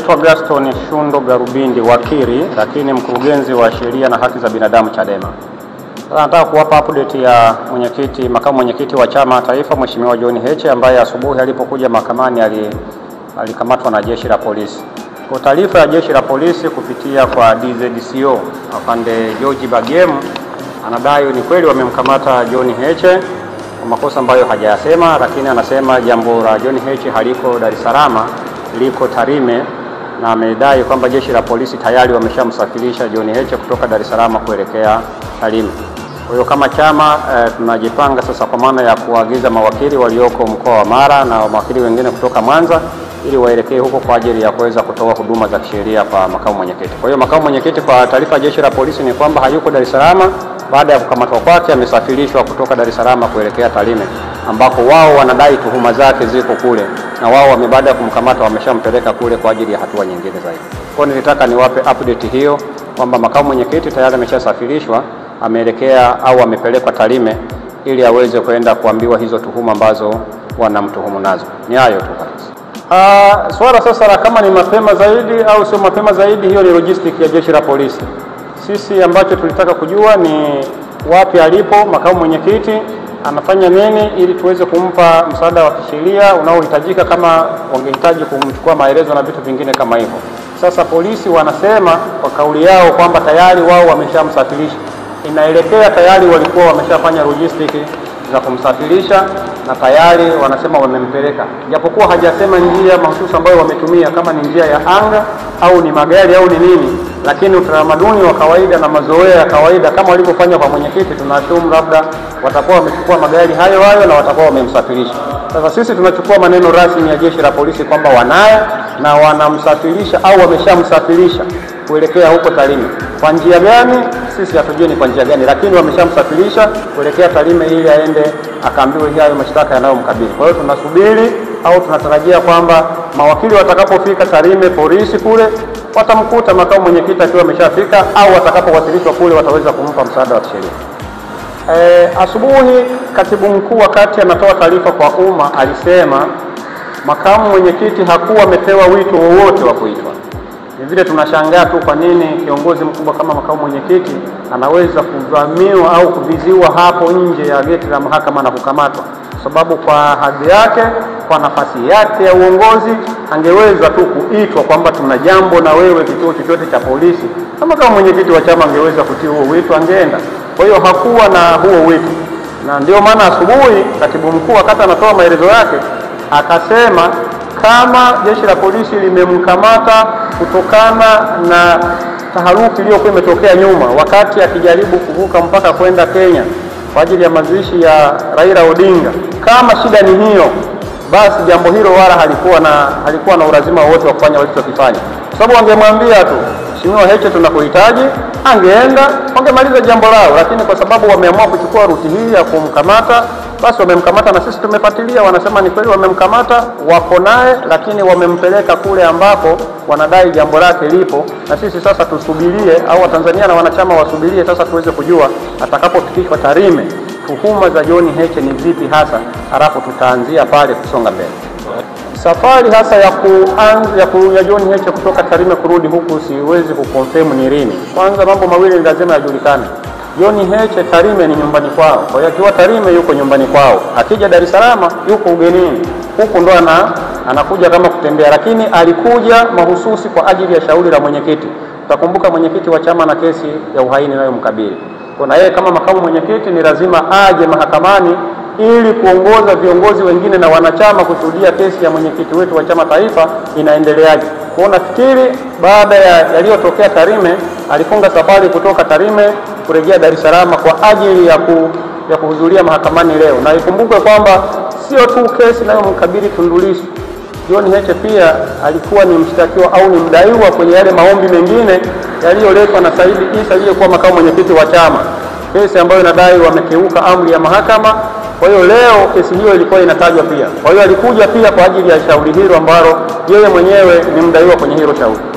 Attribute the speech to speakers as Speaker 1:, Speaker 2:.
Speaker 1: Naitwa Gaston Shundo Garubindi, wakili lakini mkurugenzi wa sheria na haki za binadamu Chadema. Sasa nataka kuwapa update ya makamu mwenyekiti wa chama taifa Mheshimiwa John Heche, ambaye asubuhi alipokuja mahakamani alikamatwa na jeshi la polisi. Kwa taarifa ya jeshi la polisi kupitia kwa DZCO afande George Bagem, anadai ni kweli wamemkamata John Heche kwa makosa ambayo hajayasema, lakini anasema jambo la John Heche haliko Dar es Salaam, liko Tarime, na amedai kwamba jeshi la polisi tayari wameshamsafirisha John Heche kutoka Dar es Salaam kuelekea Tarime. Kwa hiyo kama chama tunajipanga sasa kwa maana ya kuagiza mawakili walioko mkoa wa Mara na mawakili wengine kutoka Mwanza ili waelekee huko kwa ajili ya kuweza kutoa huduma za kisheria kwa makamu mwenyekiti. Kwa hiyo makamu mwenyekiti, kwa taarifa ya jeshi la polisi ni kwamba hayuko Dar es Salaam. Baada ya kukamatwa kwake amesafirishwa kutoka Dar es Salaam kuelekea Tarime, ambako wao wanadai tuhuma zake ziko kule, na wao baada ya kumkamata wameshampeleka kule kwa ajili ya hatua nyingine zaidi. Kwa hiyo nilitaka niwape update hiyo kwamba makamu mwenyekiti tayari ameshasafirishwa, ameelekea au amepelekwa Tarime ili aweze kwenda kuambiwa hizo tuhuma ambazo wanamtuhumu nazo. Ni hayo tu kabisa. Swala sasa la kama ni mapema zaidi au sio mapema zaidi, hiyo ni logistic ya jeshi la polisi. Sisi ambacho tulitaka kujua ni wapi alipo makamu mwenyekiti, anafanya nini, ili tuweze kumpa msaada wa kisheria unaohitajika kama wangehitaji kumchukua maelezo na vitu vingine kama hivyo. Sasa polisi wanasema kwa kauli yao kwamba tayari wao wameshamsafirisha. Inaelekea tayari walikuwa wameshafanya logistic za kumsafirisha na tayari wanasema wamempeleka, japokuwa hajasema njia mahususi ambayo wametumia, kama ni njia ya anga au ni magari au ni nini, lakini utamaduni wa kawaida na mazoea ya kawaida kama walivyofanya kwa mwenyekiti, tunashumu labda watakuwa wamechukua magari hayo na watakuwa wamemsafirisha. Sasa sisi tunachukua maneno rasmi ya jeshi la polisi kwamba wanaye na wanamsafirisha au wameshamsafirisha kuelekea huko Tarime. Kwa njia gani sisi hatujui ni kwa njia gani, lakini wameshamsafirisha kuelekea Tarime ili aende akaambiwe hayo mashtaka yanayomkabili. Kwa hiyo tunasubiri au tunatarajia kwamba mawakili watakapofika Tarime, polisi kule watamkuta makamu mwenyekiti akiwa ameshafika, au watakapowasilishwa kule wataweza kumpa msaada wa kisheria. Asubuhi katibu mkuu wakati anatoa taarifa kwa umma alisema makamu mwenyekiti hakuwa amepewa wito wowote wa kuitwa. Ni vile tunashangaa tu kwa nini kiongozi mkubwa kama makamu mwenyekiti anaweza kuvamiwa au kuviziwa hapo nje ya geti la mahakama na kukamatwa, sababu kwa hadhi yake, kwa nafasi yake ya uongozi, angeweza tu kuitwa kwamba tuna jambo na wewe kituo chochote cha polisi. Kama mwenyekiti wa chama angeweza kutii huo wito, angeenda. Kwa hiyo hakuwa na huo wito, na ndio maana asubuhi katibu mkuu wakati anatoa maelezo yake akasema kama jeshi la polisi limemkamata kutokana na taharuki iliyokuwa imetokea nyuma wakati akijaribu kuvuka mpaka kwenda Kenya kwa ajili ya mazishi ya Raila Odinga, kama shida ni hiyo, basi jambo hilo wala halikuwa na ulazima wote wa kufanya walichokifanya, kwa sababu wangemwambia tu Mheshimiwa Heche tunakuhitaji, angeenda wangemaliza jambo lao. Lakini kwa sababu wameamua kuchukua ruti hii ya kumkamata, basi wamemkamata na sisi tumefuatilia, wanasema ni kweli wamemkamata, wako naye, lakini wamempeleka kule ambako wanadai jambo lake lipo, na sisi sasa tusubirie, au Watanzania na wanachama wasubirie sasa tuweze kujua atakapofikishwa Tarime tuhuma za John Heche ni zipi hasa, halafu tutaanzia pale kusonga mbele. Safari hasa ya John Heche kutoka Tarime kurudi huku siwezi kuconfirm ni lini. Kwanza mambo mawili lazima yajulikane. John Heche Tarime ni nyumbani kwao. Kwa hiyo akiwa Tarime yuko nyumbani kwao. Akija Dar es Salaam yuko ugenini. Huko ndo anakuja kama kutembea, lakini alikuja mahususi kwa ajili ya shauri la mwenyekiti. Utakumbuka mwenyekiti wa chama na kesi ya uhaini inayomkabili. Kwa yeye kama makamu mwenyekiti ni lazima aje mahakamani ili kuongoza viongozi wengine na wanachama kushuhudia kesi ya mwenyekiti wetu wa chama taifa inaendeleaje. Kwa nafikiri baada ya yaliyotokea Tarime alifunga safari kutoka Tarime kurejea Dar es Salaam kwa ajili ya kuhudhuria mahakamani leo. Na ikumbuke kwamba sio tu kesi inayomkabili Tundu Lissu, John Heche pia alikuwa ni mshtakiwa au ni mdaiwa kwenye yale maombi mengine yaliyoletwa na Said Issa aliyekuwa makamu mwenyekiti wa chama, kesi ambayo inadai wamekeuka amri ya mahakama. Kwa hiyo leo kesi hiyo ilikuwa inatajwa pia. Kwa hiyo alikuja pia kwa ajili ya shauri hilo ambalo yeye mwenyewe ni mdaiwa kwenye hilo shauri.